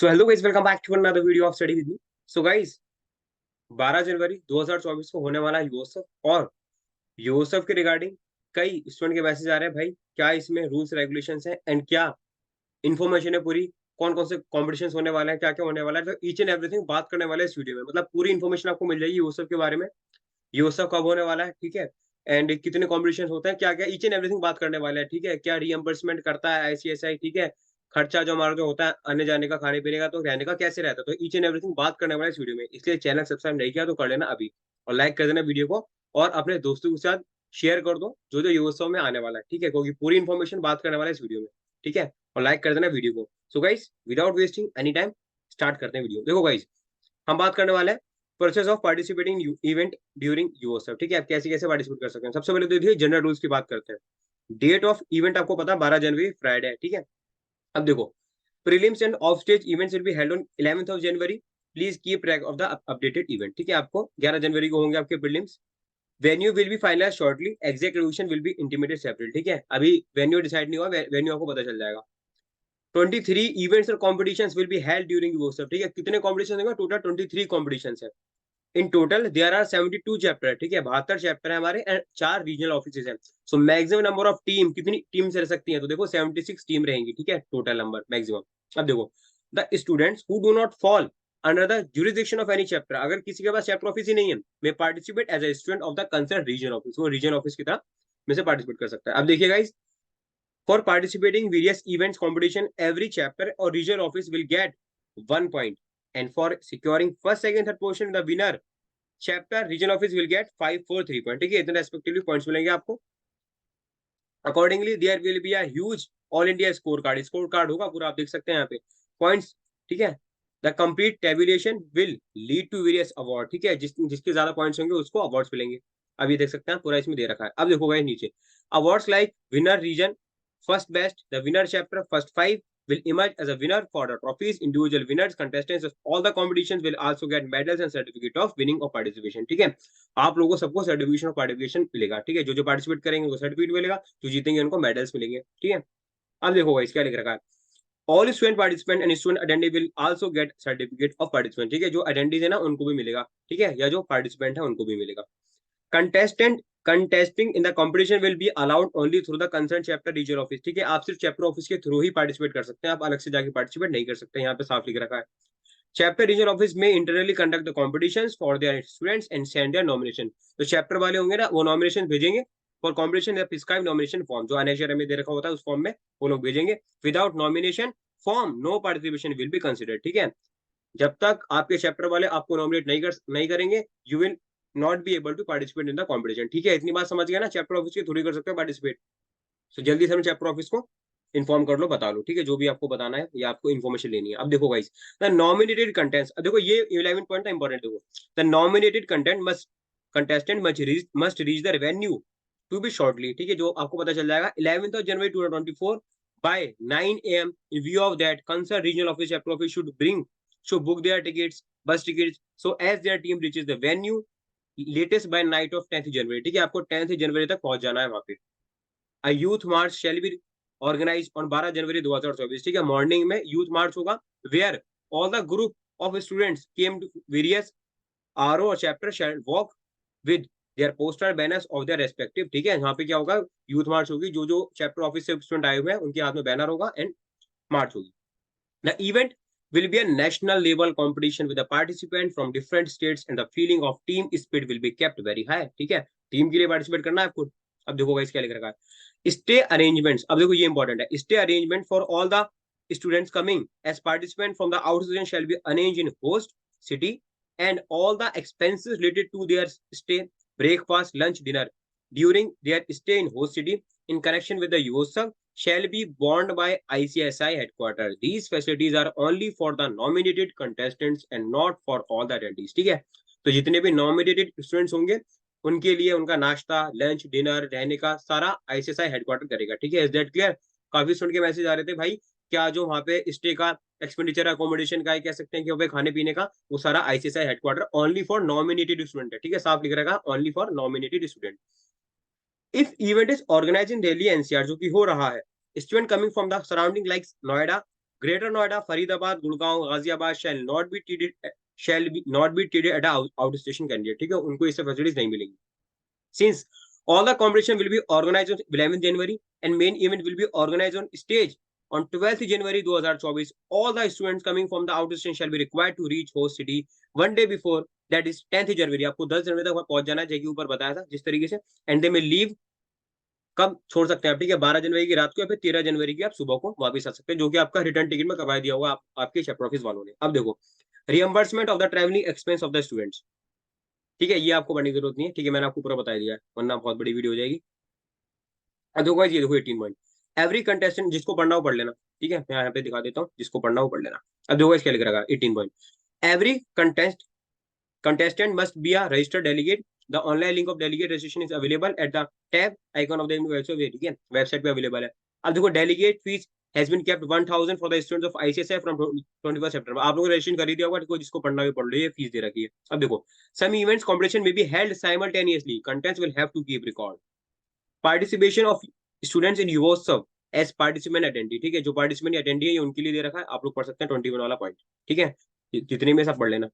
So hello guys, welcome back to another video of study with me. So guys, 12 जनवरी 2024 को होने वाला USF, और USF के regarding कई स्टूडेंट के मैसेज आ रहे हैं भाई, क्या इसमें रूल्स रेगुलेशंस हैं एंड क्या इन्फॉर्मेशन है पूरी, कौन कौन से कॉम्पिटिशन होने वाले हैं, क्या क्या होने वाला है, तो ईच एंड एवरीथिंग बात करने वाले हैं इस वीडियो में। मतलब पूरी इन्फॉर्मेशन आपको मिल जाएगी यूएसएफ के बारे में, यूएसएफ कब होने वाला है, ठीक है, एंड कितने कॉम्पिटिशन होते हैं, क्या क्या ईच एंड एवरीथिंग बात करने वाले हैं, ठीक है, क्या रीएम्बर्समेंट करता है आईसीएसआई, ठीक है, खर्चा जो हमारा जो होता है आने जाने का, खाने पीने का, तो रहने का कैसे रहता है, तो ईच एंड एवरीथिंग बात करने वाले इस वीडियो में। इसलिए चैनल सब्सक्राइब नहीं किया तो कर लेना अभी, और लाइक कर देना वीडियो को, और अपने दोस्तों के साथ शेयर कर दो जो जो यूएसओ में आने वाला है, ठीक है, क्योंकि पूरी इन्फॉर्मेशन बात करने वाला है इस वीडियो में, ठीक है, और लाइक कर देना वीडियो को। So guys, without wasting any time start करते हैं वीडियो। देखो गाइस, हम बात करने वाले हैं process of participating event during USF, ठीक है, आप कैसे कैसे पार्टिसिपेट कर सकते हैं। सबसे पहले तो देखिए जनरल रूल्स की बात करते हैं। डेट ऑफ इवेंट आपको पता है 12 जनवरी फ्राइडे है, ठीक है। अब देखो, prelims end of stage events will be held on 11th of January. Please keep track of the updated event, ठीक है, आपको 11 जनवरी को होंगे आपके prelims. Venue will be finalise shortly, exact location will be intimated separate, ठीक है, अभी वेन्यू डिसाइड नहीं हुआ, वेन्यू आपको पता चल जाएगा। 23 इवेंट्स और competitions will be held during USF, ठीक है, कितने कॉम्पिटिशन होंगे, टोटल 23 कॉम्पिटिशन है। In total there are 72 chapter, ठीक है, 72 चैप्टर है हमारे, एंड 4 रीजनल ऑफिस हैं। So maximum number of team, कितनी टीम्स रह सकती हैं, तो देखो 76 टीम रहेंगी, ठीक है, टोटल नंबर मैक्सिमम। अब देखो, the students who do not fall under the jurisdiction of any chapter, अगर किसी के पास चैप्टर ऑफिस ही नहीं है, may participate as a student of the concern region office, वो रीजन ऑफिस की तरह में से पार्टिसिपेट कर सकता है। अब देखिए guys, for participating various events competition, every chapter or regional office will get 1 point, and for securing first second third position the winner chapter region office will get 5 4 3 point, ठीक है, इतने रेस्पेक्टिवली पॉइंट्स मिलेंगे आपको। Accordingly there will be a huge all India score card होगा पूरा, आप देख सकते हैं यहाँ पे पॉइंट्स, ठीक है। The complete tabulation will lead to various award, ठीक है, जिसके ज्यादा पॉइंट्स होंगे उसको अवार्ड्स मिलेंगे। अब ये देख सकते हैं पूरा इसमें दे रखा है। अब देखो गाइस नीचे, awards like winner region, first best, the winner chapter, first 5 will emerge as a winner for the trophies. Individual winners, contestants of all the competitions will also get medals and certificate of winning or participation, ठीक है। आप लोगों को सबको certification of participation मिलेगा, ठीक है, जो जो पार्टिसिपेट करेंगे उनको सर्टिफिकेट मिलेगा, जो जीतेंगे उनको मेडल्स मिलेंगे, ठीक है। अब देखो गाइस क्या लिख रखा है, all student participant and student attendee will also get certificate of participant, ठीक है, जो अटेंडीज है ना उनको भी मिलेगा, ठीक है, या जो पार्टिसिपेंट है उनको भी मिलेगा। Contestant contesting in the competition will be allowed only through the concerned chapter regional office, ठीक है, आप सिर्फ चैप्टर ऑफिस के थ्रू ही पार्टिसिपेट कर सकते हैं, आप अलग से जाके पार्टिसिपेट नहीं कर सकते, यहाँ पे साफ लिख रखा है। चैप्टर रीजनल ऑफिस में internally conduct the competitions for their students and send their nomination, तो चैप्टर वाले होंगे ना वो नॉमिनेशन भेजेंगे फॉर कॉम्पिटिशन या प्रिस्क्राइब नॉमिनेशन फॉर्म, जो अनेक्षर में दे रखा होता है उस फॉर्म में वो लोग भेजेंगे। Without nomination form no participation will be considered, ठीक है, जब तक आपके चैप्टर वाले आपको नॉमिनेट नहीं करेंगे, you will not be able to participate in the competition, ठीक है, इतनी बात समझ गया ना, चैप्टर ऑफिस के थ्रू ही कर सकते हो पार्टिसिपेट। तो जल्दी से हम चैप्टर ऑफिस को इन्फॉर्म कर लो, बता लो, ठीक है, जो भी आपको बताना है या आपको इन्फॉर्मेशन लेनी है। अब देखो गाइस, द नॉमिनेटेड कंटेंट्स, देखो ये 11 पॉइंट था इंपॉर्टेंट, देखो, the nominated content must contestant must reach the revenue to be shortly, ठीक है, जो आपको पता चल जाएगा 11th of January 2024 by 9 AM। in view of that concerned regional office chapter office should book their tickets, bus tickets, so as their team reaches the venue latest by night of 10th January, ठीक है, आपको 10th जनवरी तक पहुंच जाना है वहां पे। A youth march shall be organise on 12 जनवरी 2024, ठीक है, मॉर्निंग में यूथ मार्च होगा, where all the group of students came to various RO और chapter shall walk with their poster banners of their respective, ठीक है, यहाँ पे क्या होगा, यूथ मार्च होगी, जो जो चैप्टर ऑफिस से स्टूडेंट आए हुए हैं उनके हाथ में बैनर होगा एंड मार्च होगी। The event will be a national level competition with the participant from different states and the feeling of team spirit will be kept very high, ठीक है, टीम के लिए पार्टिसिपेट करना है आपको। अब देखो गाइस क्या लिख रखा है, स्टे अरेंजमेंट्स, अब देखो ये इंपॉर्टेंट है, stay arrangement for all the students coming as participant from the outer shall be arranged in host city, and all the expenses related to their stay, breakfast, lunch, dinner during their stay in host city in connection with the UOSA shall be borne by ICSI headquarters. These facilities are only for the nominated contestants and not for all the attendees, ठीक है, तो जितने भी nominated students होंगे उनके लिए उनका नाश्ता, लंच, डिनर, रहने का सारा आईसीएसआई हेडक्वार्टर करेगा, ठीक है, इज दैट क्लियर। काफी स्टूडेंट के मैसेज आ रहे थे भाई, क्या जो वहाँ पे स्टे का एक्सपेंडिचर अकोमोडेशन का कह सकते हैं कि खाने पीने का, वो सारा ICSI headquarter only for nominated student है, ठीक है, साफ लिख रखा है only for nominated student. If event is organise in Delhi NCR, जो कि हो रहा है, student coming from the surrounding like Noida, greater Noida, Faridabad, Gurgaon, Ghaziabad shall not be treated at out station candidate, ठीक है, उनको इससे फैसिलिटीज नहीं मिलेंगी। Since all the competition will be organized on 11th January and main event will be organized on stage on 12th January 2024, all the students coming from the outer station shall be required to reach host city one day before, that is 10th January। आपको 10 जनवरी तक पहुंच जाना है, ऊपर बताया था जिस तरीके से, एंड दे में लीव कब छोड़ सकते हैं आप, ठीक है, 12 जनवरी की रात को या फिर 13 जनवरी की आप सुबह को वापस आ सकते हैं, जो कि आपका रिटर्न टिकट में करवा दिया होगा आपके चैप्टर ऑफिस वालों ने। अब देखो, reimbursement of the travelling expense of the students, ठीक है, ये आपको पढ़ने की जरूरत नहीं है, ठीक है, मैंने आपको पूरा बता दिया है, वरना बहुत बड़ी वीडियो हो जाएगी। अब देखो ये देखो 18 पॉइंट, एवरी कंटेस्टेंट, जिसको पढ़ना हो पढ़ लेना, ठीक है, मैं यहाँ पे दिखा देता हूँ, जिसको पढ़ना हो पढ़ लेना। अब देखो क्या लिख रखा है 18 point, every contestant must be a registered delegate, the online link of delegate registration is available at the tab icon of the website, ठीक है, वेबसाइट पे अवेलेबल है। अब देखो, delegate fees has been kept 1000 for the students of ICSI from 21 September, आप लोगों ने registration कर ही दिया होगा, देखो जिसको पढ़ना भी पढ़ लो, ये फीस दे रखी है। अब देखो, some events competition may be held simultaneously, contestants will have to keep record, participation of students in युवोत्सव as participant attendee, ठीक है, जो पार्टिसिपेंट अटेंडी है ये उनके लिए दे रखा है, आप लोग पढ़ सकते हैं 21 वाला पॉइंट, ठीक है, जितने में सब पढ़ लेना।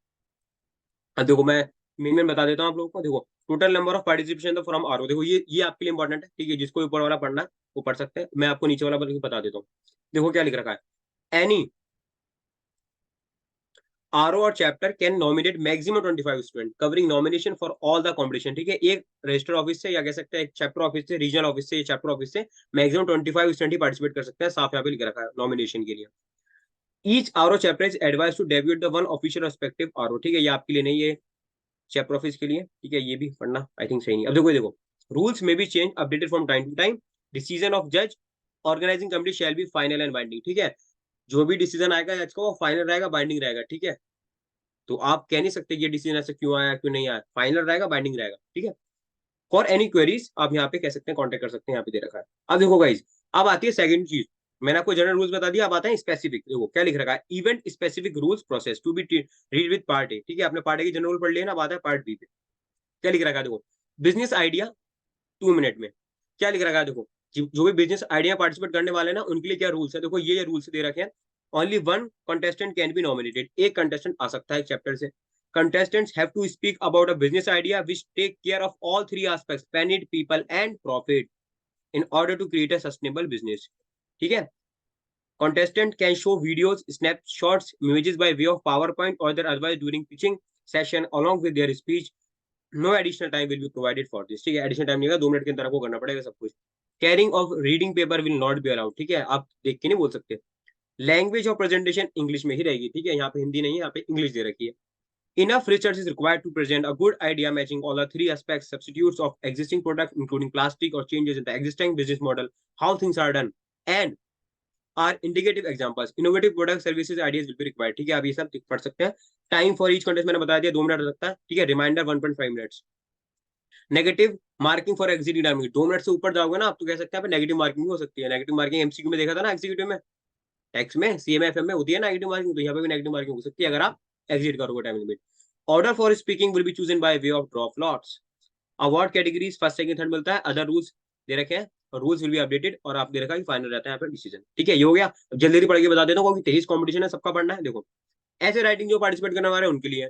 अब देखो मैं मेन बता देता हूँ आप लोगों को, देखो total number of participation from RO, देखो ये आपके लिए इंपॉर्टेंट है, ठीक है, जिसको ऊपर वाला पढ़ना है वो पढ़ सकते हैं, मैं आपको नीचे वाला बता देता हूँ। देखो क्या लिख रखा है, एनी आरओ और chapter can nominate maximum 25 student covering nomination for all the competition, ठीक है, एक रजिस्टर ऑफिस से या कह सकते हैं एक चैप्टर ऑफिस से, रीजनल ऑफिस से, चैप्टर ऑफिस से मैक्सिमम 25 स्टूडेंट ही पार्टिसिपेट कर सकते हैं, साफ यहाँ पे लिख रखा है नॉमिनेशन के लिए। Each RO chapter is advise to depute the one official respective RO, ठीक है, ये आपके लिए नहीं है, चैप्टर ऑफिस के लिए, ठीक है, ये भी पढ़ना आई थिंक सही नहीं। अब देखो रूल्स में भी change updated from time to time, decision of जज organising committee shall be final and binding, ठीक है, जो भी डिसीजन आएगा जज का वो फाइनल रहेगा, बाइंडिंग रहेगा, ठीक है, तो आप कह नहीं सकते ये डिसीजन ऐसा क्यों आया क्यों नहीं आया, फाइनल रहेगा, बाइंडिंग रहेगा, ठीक है। फॉर एनी क्वेरीज आप यहाँ पे कह सकते हैं, कॉन्टेक्ट कर सकते हैं, यहाँ पे दे रखा है। अब देखो गाइज, अब आती है सेकंड चीज, मैंने आपको जनरल रूल्स बता दिया, अब आता है स्पेसिफिक, देखो क्या लिख रखा है, event specific rules process to be read with part A, ठीक है, आपने पार्ट ए की जनरल रूल पढ़ लिया ना, अब आता है पार्ट बी पे, क्या लिख रखा है, देखो बिजनेस आइडिया 2 मिनट में, क्या लिख रखा है, देखो जो भी बिजनेस आइडिया पार्टिसिपेट करने वाले ना उनके लिए क्या रूल्स है, देखो ये रूल्स दे रखे हैं। Only one contestant can be nominated, एक कंटेस्टेंट आ सकता है चैप्टर से। contestants have to speak about a business idea which take care of all 3 aspects, planet, people and profit, in order to create a sustainable business, ठीक है। contestant can show videos, snapshots, images by way of PowerPoint or their otherwise during pitching session along with their speech, no additional time will be provided for this, ठीक है, additional time नहीं होगा, 2 minute के अंदर आपको करना पड़ेगा सब कुछ। Carrying of reading paper will not be allowed, ठीक है, आप देख के नहीं बोल सकते। लैंग्वेज ऑफ प्रेजेंटेशन इंग्लिश में ही रहेगी, ठीक है, यहाँ पे हिंदी नहीं है, यहाँ पे इंग्लिश दे रखी है। Enough research is required to present a good idea matching all the 3 aspects, substitutes of existing product including plastic or changes in the existing business model, how things are done and are indicative examples, innovative product services ideas will be required, ठीक है, आप ये सब पढ़ सकते हैं। Time for each contest मैंने बता दिया 2 मिनट लगता है, ठीक है, reminder 1.5 minutes. Negative marking for executive timing, 2 minute से ऊपर जाओगे ना आप तो कह सकते हैं नेगेटिव मार्किंग भी हो सकती है, नेगेटिव मार्किंग एमसीक्यू में देखा था ना, एग्जीक्यूटिव में, टैक्स में, सीएमएफएम में होती है नेगेटिव मार्किंग, तो यहाँ पे भी नेगेटिव मार्किंग हो सकती है अगर आप एग्जिट करोगे time limit. Order for speaking will be chosen by way of drop lots. Award categories first second third मिलता है, अदर रूल्स दे रखे हैं, रूल्स विल बी अपडेटेड, और आप दे रखा है फाइनल रहता है यहाँ पर डिसीजन, ठीक है, ये हो गया। जल्दी जल्दी पढ़ के बता देता हूँ क्योंकि 23 कॉम्पिटिशन है, सबका पढ़ना है। देखो ऐसे राइटिंग जो पार्टिसिपेट करने वाले हैं उनके लिए,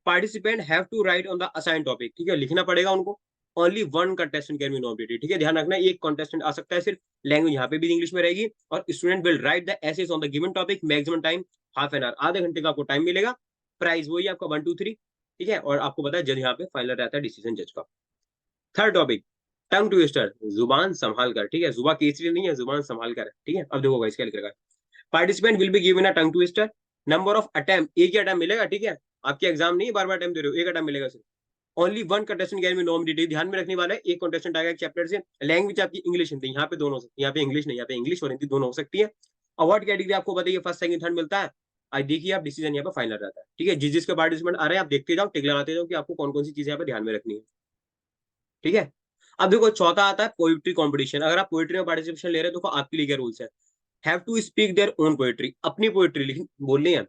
participant have to write on the assign topic, ठीक है, लिखना पड़ेगा उनको। Only one contestant can be nominated, ठीक है, ध्यान रखना एक कंटेस्टेंट आ सकता है सिर्फ, लैंग्वेज यहाँ पे भी इंग्लिश में रहेगी, और student will write the essays on the given topic, maximum time half an hour, आधे घंटे का आपको टाइम मिलेगा। प्राइस वही आपका 1 2 3, ठीक है, और आपको पता है जज यहाँ पे फाइनल रहता है डिसीजन जज का। थर्ड टॉपिक टंग ट्विस्टर, जुबान संभाल कर, ठीक है, जुबान केसरी नहीं है, जुबान संभाल कर, ठीक है। अब देखो गाइस क्या लिख रखा है, participant will be given a tongue twister, number of attempt, एक ही अटेम्प्ट मिलेगा, ठीक है, आपके एग्जाम नहीं बार बार अटेम्प्ट दे रहे हो, एक अटेम्प्ट मिलेगा सिर्फ। Only one contestant can be nominated, ध्यान में रखने वाला है, एक कंटेस्टेंट आएगा एक चैप्टर से। लैंग्वेज आपकी इंग्लिश हिंदी, यहाँ पे दोनों हो सकती है, यहाँ पे इंग्लिश नहीं, यहाँ पे इंग्लिश और हिंदी दोनों हो सकती है। अवार्ड कैटेगरी आपको बताइए फर्स्ट सेकंड थर्ड मिलता है, आज देखिए आप डिसीजन यहाँ पे फाइनल रहता है, ठीक है, जिस जिसके पार्टिसिपेंट आ रहे हैं आप देखते जाओ, टिक लगाते जाओ कि आपको कौन कौन सी चीजें यहाँ पे ध्यान में रखनी है, ठीक है। अब देखो चौथा आता है पोइट्री कॉम्पिटिशन, अगर आप पोइट्री में पार्टिसिपेशन ले रहे हैं तो आपके लिए क्या रूल्स है, have to speak their own poetry, अपनी पोइट्री लिख बोलनी है।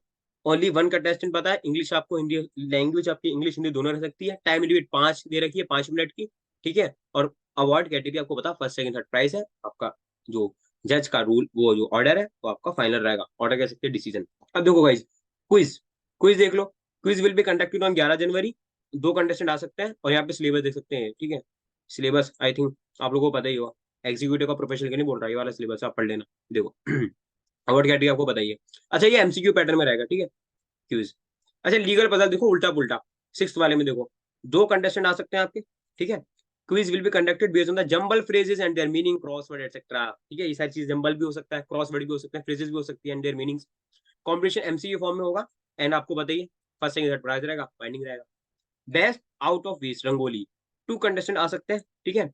ओनली वन कंटेस्टेंट पता है, इंग्लिश आपको हिंदी, लैंग्वेज आपकी इंग्लिश हिंदी दोनों रह सकती है। टाइम लिमिट 5 दे रखी है, 5 मिनट की, ठीक है। और अवार्ड कैटेगरी आपको पता फर्स्ट सेकंड थर्ड प्राइस है आपका, जो जज का रूल, वो जो ऑर्डर है वो आपका फाइनल रहेगा, ऑर्डर कह सकते हैं डिसीजन। अब देखो गाइज, क्विज, क्विज देख लो। Quiz will be conducted on 11 January. दो कंटेस्टेंट आ सकते हैं और यहाँ पे सिलेबस देख सकते हैं, ठीक है। सिलेबस आई थिंक आप लोगों को पता ही होगा, एग्जीक्यूटिव का प्रोफेशनल का नहीं बोल रहा, ये वाला सिलेबस आप पढ़ लेना। देखो अवार्ड कैटेगरी आपको बताइए। अच्छा ये एमसीक्यू पैटर्न में रहेगा, ठीक है, क्यूज। अच्छा लीगल पजल देखो उल्टा पुल्टा, सिक्स वाले में देखो, दो कंटेस्टेंट आ सकते हैं आपके, ठीक है। Quiz will be conducted based on the jumble phrases and there meaning, crossword etcetera, ठीक है। ये सारी चीज जंबल भी हो सकता है, क्रॉसवर्ड भी हो सकते हैं, फ्रेजेस भी हो सकती है and their meanings. Competition MCQ form में होगा। एंड आपको बताइए फर्स्ट सेकंड थर्ड प्राइज रहेगा, बाइंडिंग रहेगा। Best out of waste rangoli, two contestant आ सकते हैं, ठीक है।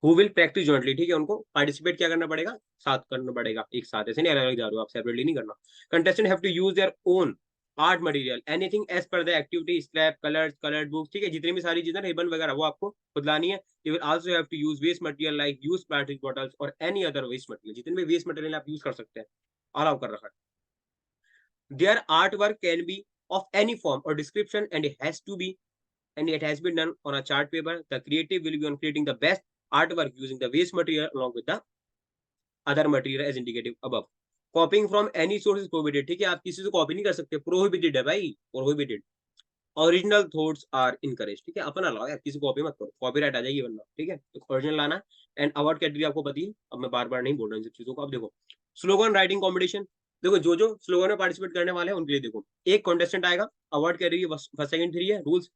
हु विल प्रैक्टिस जॉइंटली, ठीक है, उनको पार्टिसिपेट क्या करना पड़ेगा, साथ करना पड़ेगा, एक साथ, ऐसे नहीं अलग अलग जा रहे हो आप, सेपरेटली नहीं करना। Contestant have to use their own art material, anything as per the activity, scrap, colours, coloured books, ठीक है, जितनी भी सारी चीजें रिबन वगैरह वो आपको खुद लानी है। You will also have to use waste material like use plastic bottles और एनी अदर वेस्ट मटेरियल, जितने भी वेस्ट मटेरियल आप यूज कर सकते हैं, अलाउ कर रखा है। Their art work can be of any form और description and it has to be and it has been done on a chart paper. The creative will be on creating the best artwork using the waste material along with the other material as indicative above. Copying from any source is prohibited, ठीक है, आप किसी से copy नहीं कर सकते, prohibited है भाई, prohibited. Original thoughts are encourage, ठीक है, अपना लाओ यार, किसी कॉपी मत करो, कॉपीराइट आ जाएगी वरना, ठीक है, तो ओरिजिनल लाना। एंड अवार्ड कैटेगरी आपको पता है, अब मैं बार बार नहीं बोल रहा इन सब चीजों को। अब देखो स्लोगन राइटिंग कॉम्पिटिशन, देखो जो जो स्लोगन में पार्टिसिपेट करने वाले हैं उनके लिए देखो, एक कॉन्टेस्टेंट आएगा, award category first second three है, रूल्स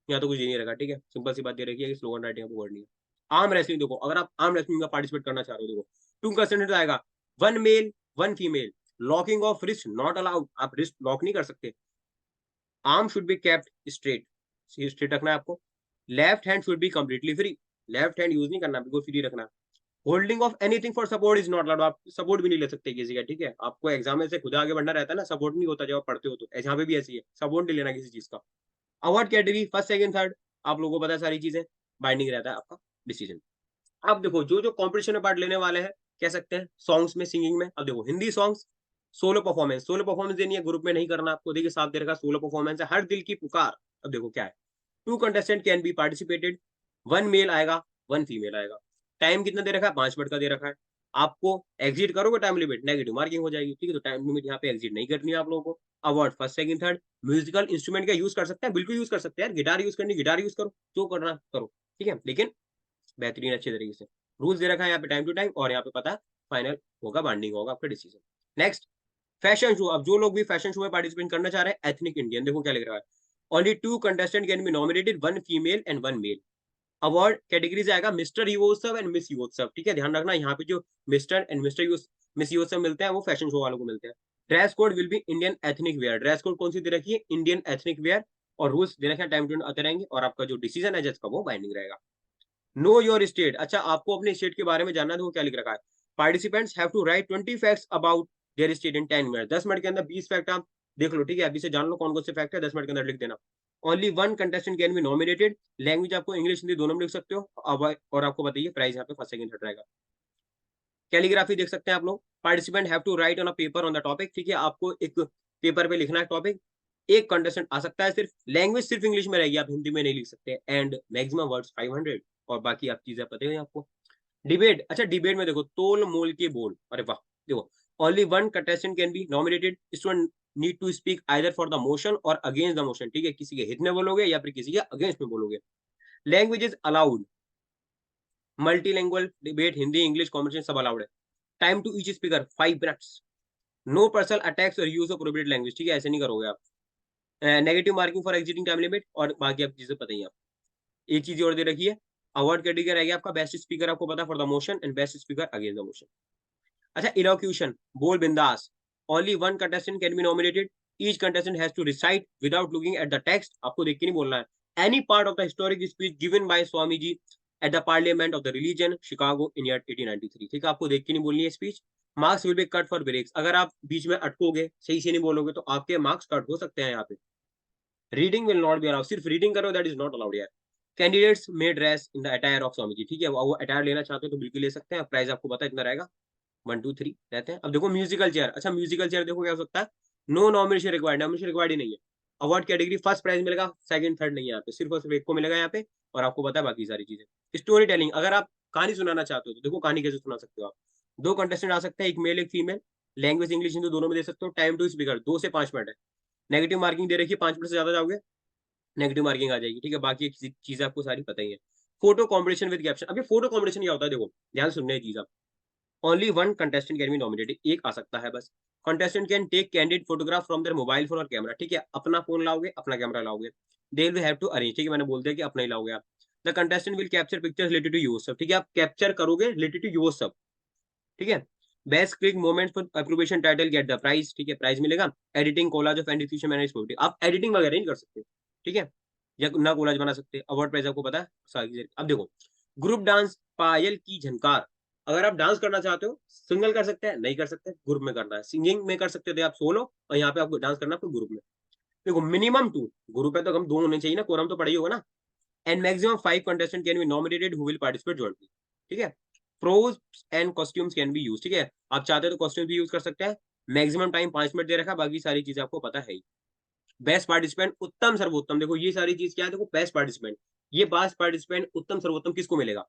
यहाँ तो कुछ नहीं रखा, ठीक है, सिंपल सी बात ये रखी है कि स्लोगन राइटिंग आपको करनी है। आर्म रेसलिंग देखो, अगर आप आर्म रेसलिंग में पार्टिसिपेट करना चाह रहे हो, देखो टू कंसेंटेड आएगा, one male one female, locking of wrist not allowed, आप रिस्ट लॉक नहीं कर सकते। Arm should be kept straight, straight रखना है आपको। Left hand should be completely free, left hand use नहीं करना, बिल्कुल फ्री रखना। Holding of anything for support is not allowed, आप सपोर्ट भी नहीं ले सकते किसी का, ठीक है, आपको एग्जाम में से खुद आगे बढ़ना रहता है ना, सपोर्ट नहीं होता जब आप पढ़ते हो, तो यहाँ पे भी ऐसी है, सपोर्ट नहीं लेना किसी चीज का। Award category first second third, आप लोगों को पता है सारी चीजें, बाइंडिंग रहता है आपका डिसीजन। अब देखो जो जो कॉम्पिटिशन में पार्ट लेने वाले हैं, कह सकते हैं सॉन्ग्स में, सिंगिंग में, अब देखो Hindi songs, solo performance, solo performance देनी है, ग्रुप में नहीं करना आपको, देखिए साथ दे रखा सोलो परफॉर्मेंस है, हर दिल की पुकार। अब देखो क्या है, two contestant can be participated, one male आएगा, वन फीमेल आएगा। टाइम कितना दे रखा है, 5 मिनट का दे रखा है। आपको एग्जिट करोगे टाइम लिमिट, नेगेटिव मार्किंग हो जाएगी, ठीक है, तो टाइम लिमिट यहाँ पे एग्जिट नहीं करनी है आप लोगों को। Award first second third, musical instrument का यूज कर सकते हैं, बिल्कुल यूज कर सकते हैं यार, गिटार यूज करनी गिटार यूज करो, जो करना करो, ठीक है, लेकिन बेहतरीन अच्छे तरीके से। रूल्स दे रखा है यहाँ पे टाइम टू टाइम, और यहाँ पे पता फाइनल होगा, बाइंडिंग होगा आपका डिसीजन। नेक्स्ट फैशन शो, अब जो लोग भी फैशन शो में पार्टिसिपेट करना चाह रहे हैं, एथनिक इंडियन, देखो क्या लिख रहा है, only two contestant can be nominated, one female and one male. Award categories आएगा mister Yuvotsav and miss Yuvotsav, ठीक है, ध्यान रखना यहाँ पे जो mister and mister miss Yuvotsav मिलते हैं वो फैशन शो वालों को मिलते हैं। Dress code will be Indian ethnic wear, dress code कौन सी दे रखी है, इंडियन एथनिक वेयर, और रूल्स दे रखे हैं, टाइम टू आते रहेंगे, और आपका जो डिसीजन है जज का वो बाइंडिंग रहेगा। नो योर स्टेट, अच्छा आपको अपने स्टेट के बारे में जानना है, तो क्या लिख रखा है, participants have to write 20 facts about their state in 10 minute, 10 minute के अंदर 20 फैक्ट आप देख लो, ठीक है, अभी से जान लो कौन कौन से फैक्ट है, 10 मिनट के अंदर लिख देना। Only one contestant can be nominated, language आपको इंग्लिश हिंदी दोनों में लिख सकते हो। अब और आपको बताइए प्राइस यहाँ पे फर्स्ट सेकंड थर्ड रहेगा। कैलीग्राफी देख सकते हैं आप लोग, participant have to write on a paper on the topic, ठीक है, आपको एक पेपर पे लिखना है टॉपिक। एक कंटेस्टेंट आ सकता है सिर्फ, लैंग्वेज सिर्फ इंग्लिश में रहेगी, आप हिंदी में नहीं लिख सकते, एंड मैक्सिमम वर्ड्स 500, और बाकी आप चीजें पता है आपको। डिबेट, अच्छा डिबेट में देखो तोल मोल के बोल, अरे वाह, देखो only one contestant can be nominated, student need to speak either for the motion और अगेंस्ट द मोशन, ठीक है, किसी के हित में बोलोगे या फिर किसी के अगेंस्ट में बोलोगे। Languages allowed, multilanguage debate, Hindi English combination सब अलाउड है। Time to each speaker 5 minutes, no personal attacks और यूज ऑफ प्रोहिबिटेड लैंग्वेज, ठीक है, ऐसे नहीं करोगे आप। Negative marking for exceeding time limit, और बाकी आप चीजें पता ही आप। एक चीज और दे रखी है, अवार्ड कैटेगरी रहेगी आपका बेस्ट स्पीकर, आपको पता for the motion and best speaker against the motion. अच्छा इलोक्यूशन, बोल बिंदास, only one contestant can be nominated, each contestant has to recite without looking at the text, आपको देख के नहीं बोलना है, any part of the historic speech given by Swami ji at the parliament of the religion Chicago in year 1893, ठीक है, आपको देख के नहीं बोलनी है speech. Marks will be cut for breaks, अगर आप बीच में अटकोगे सही से नहीं बोलोगे तो आपके मार्क्स कट हो सकते हैं यहाँ पे। Reading will not be allowed, सिर्फ रीडिंग करो दैट इज नॉट अलाउड यार। Candidates may dress in the attire of Swami ji, ठीक है, वो अटायर लेना चाहते हो तो बिल्कुल ले सकते हैं, प्राइस आपको पता है इतना रहेगा, 1 2 3 रहते हैं। अब देखो म्यूजिकल चेयर, अच्छा म्यूजिकल चेयर देखो क्या हो सकता है, no nomination required, nomination required ही नहीं है। अवार्ड कैटेगरी फर्स्ट प्राइज मिलेगा, सेकंड थर्ड नहीं है यहाँ पे, सिर्फ और सिर्फ एक को मिलेगा यहाँ पे, और आपको पता है बाकी सारी चीजें। स्टोरी टेलिंग, अगर आप कहानी सुनाना चाहते हो तो देखो कहानी कैसे सुना सकते हो आप, 2 कंटेस्टेंट आ सकते हैं, एक मेल एक फीमेल, लैंग्वेज इंग्लिश हिंदी दोनों में दे सकते हो, टाइम टू स्पीकर 2 से 5 मिनट है। नेगेटिव मार्किंग दे रखी है, 5 मिनट से ज्यादा जाओगे नेगेटिव मार्किंग आ जाएगी, ठीक है। बाकी चीजें आपको सारी पता ही है। फोटो कॉम्बिनेशन विद कैप्शन, अभी फोटो कॉम्बिनेशन क्या होता है, देखो ध्यान सुनने की चीज आप। Only one contestant can be nominated, एक आ सकता है बस। Contestant can take candid photograph from their mobile phone और कैमरा, ठीक है, अपना फोन लाओगे अपना कैमरा लाओगे, they will have to arrange, ठीक है, मैंने बोल दिया कि अपना ही लाओगे आप। The contestant will capture pictures related to yourself, ठीक है, आप कैप्चर करोगे रिलेटेड टू योरसेल्फ, ठीक है। Best click moment for appreciation title get the prize, ठीक है, प्राइज मिलेगा। Editing collage of and diffusion manage, आप एडिटिंग वगैरह नहीं कर सकते, ठीक है, या ना कोलाज बना सकते। अवार्ड प्राइज आपको पता है। अब देखो, ग्रुप डांस पायल की झनकार, अगर आप डांस करना चाहते हो सिंगल कर सकते हैं, नहीं कर सकते ग्रुप में करना है। सिंगिंग में कर सकते थे आप सोलो, और यहाँ पे आपको डांस करना आपको ग्रुप में। देखो मिनिमम 2, ग्रुप है तो हम 2 होने चाहिए ना, कोरम तो पड़ा ही होगा ना। And maximum 5 contestant can be nominated who will participate jointly, ठीक है। Props and costumes can be use, ठीक है, आप चाहते हो तो कॉस्ट्यूम भी यूज कर सकते हैं। मैक्सिमम टाइम 5 मिनट दे रखा, बाकी सारी चीजें आपको पता है ही। बेस्ट पार्टिसिपेंट उत्तम सर्वोत्तम, देखो ये सारी चीज क्या है, देखो बेस्ट पार्टिसिपेंट, ये बेस्ट पार्टिसिपेंट उत्तम सर्वोत्तम किसको मिलेगा।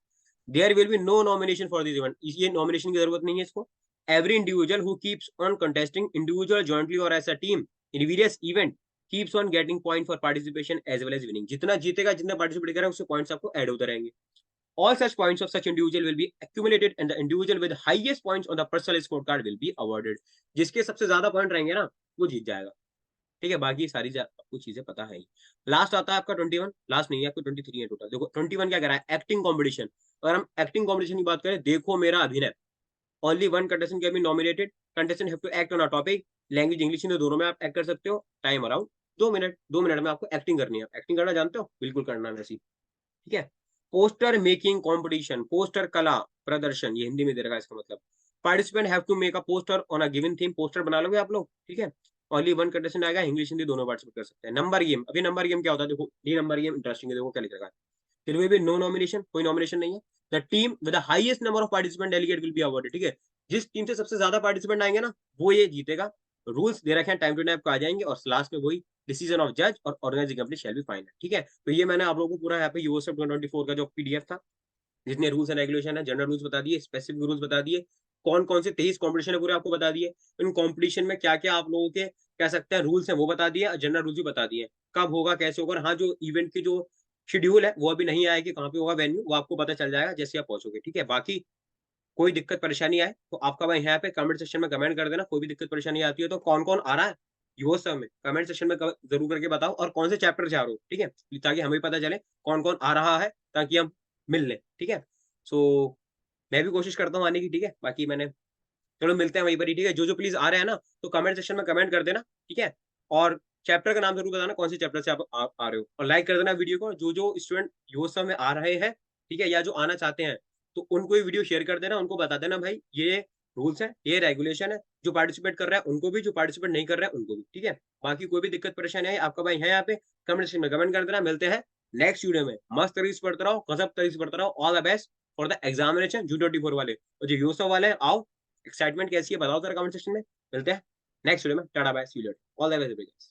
There will be no nomination for this event, ये नॉमिनेशन की जरूरत नहीं है इसको। Every individual who keeps on contesting individual jointly और as a team in various event keeps on getting point for participation as well as winning, जितना जीतेगा जितना पार्टिसिपेट करेगा उससे पॉइंट्स आपको ऐड होते रहेंगे। All such points of such individual will be accumulated and the individual with highest points on the personal scorecard will be awarded, जिसके सबसे ज्यादा पॉइंट रहेंगे ना वो जीत जाएगा, ठीक है। बाकी सारी आपको चीजें पता है ही। लास्ट आता है आपका 21, लास्ट नहीं है आपको 23 है टोटल। देखो 21 क्या करा है, एक्टिंग कॉम्पिटिशन। अगर हम एक्टिंग कॉम्पिटिशन की बात करें, देखो मेरा अभिनय, only one contestant can be nominated, contestant have to act on a topic, language English Hindi दोनों में आप एक्ट कर सकते हो। टाइम अराउंड 2 मिनट, 2 मिनट में आपको एक्टिंग करनी है। एक्टिंग करना जानते हो, बिल्कुल करना है वैसी, ठीक है। पोस्टर मेकिंग कंपटीशन, पोस्टर कला प्रदर्शन, ये हिंदी में दे रखा है इसका मतलब। Participant have to make a poster on a given theme, poster बना लोगे आप लोग, ठीक है। ओनली वन कंटेस्टेंट आएगा, इंग्लिश हिंदी दोनों पार्टिसिपेट कर सकते हैं। नंबर गेम, अभी नंबर गेम क्या होता है, देखो ये नंबर गेम इंटरेस्टिंग है, देखो क्या लिख रखा है। फिर भी नो नॉमिनेशन, कोई नॉमिनेशन नहीं है। The team with the highest number of participant delegate will be awarded, ठीक है, जिस टीम से सबसे ज्यादा पार्टिसिपेंट आएंगे ना वो ये जीतेगा। रूल्स दे रखे हैं, टाइम टू टाइम आ जाएंगे, और लास्ट में वही डिसीजन ऑफ जज और organizing committee shall be final, ठीक है। तो ये मैंने आप लोगों को पूरा यहाँ पे यूएसएफ 2024 का जो पीडीएफ था, जितने रूल्स एंड रेगुलेशन है, जनरल रूल्स बता दिए, स्पेसिफिक रूल्स बता दिए, कौन कौन से 23 कॉम्पिटिशन है पूरे आपको बता दिए, इन कॉम्पिटिशन में क्या क्या आप लोगों के कह सकते हैं रूल्स है वो बता दिए, जनरल रूल्स भी बता दिए, कब होगा कैसे होगा। हाँ, जो इवेंट की जो शेड्यूल है वो अभी नहीं आया कि कहाँ पे होगा वेन्यू, वो आपको पता चल जाएगा जैसे आप पहुंचोगे, ठीक है। बाकी कोई दिक्कत परेशानी आए तो आपका भाई यहाँ पे कमेंट सेक्शन में कमेंट कर देना, कोई भी दिक्कत परेशानी आती है तो। कौन कौन आ रहा है यो सब में कमेंट सेक्शन में जरूर करके बताओ, और कौन से चैप्टर से आ रहे हो, ठीक है, ताकि हमें पता चले कौन कौन आ रहा है, ताकि हम मिल लें, ठीक है। सो मैं भी कोशिश करता हूँ आने की, ठीक है। बाकी मैंने, चलो मिलते हैं वहीं पर ही, ठीक है। जो जो प्लीज आ रहे हैं ना तो कमेंट सेक्शन में कमेंट कर देना, ठीक है। और चैप्टर का नाम जरूर बताना कौन से चैप्टर से आप आ रहे हो, और लाइक कर देना वीडियो को। जो जो स्टूडेंट योसम में आ रहे हैं, ठीक है, या जो आना चाहते हैं, तो उनको ये वीडियो शेयर कर देना, उनको बता देना भाई ये रूल्स है, ये रेगुलेशन है, जो पार्टिसिपेट कर रहा है उनको भी, जो पार्टिसिपेट नहीं कर रहा है उनको भी, ठीक है। बाकी कोई भी दिक्कत परेशानी है आपका भाई है यहाँ पे, कमेंट सेक्शन में कमेंट कर देना। मिलते हैं नेक्स्ट वीडियो में, मस्त तरीके से पढ़ते रहो, गजब तरीके से पढ़ते रहो। All the best for the examination Ju 24 वाले, और जो यूसफ वाले हैं आओ, एक्साइटमेंट कैसी है बताओ जरा कमेंट सेक्शन में। मिलते हैं नेक्स्ट वीडियो में, tata bye see you later, all the best.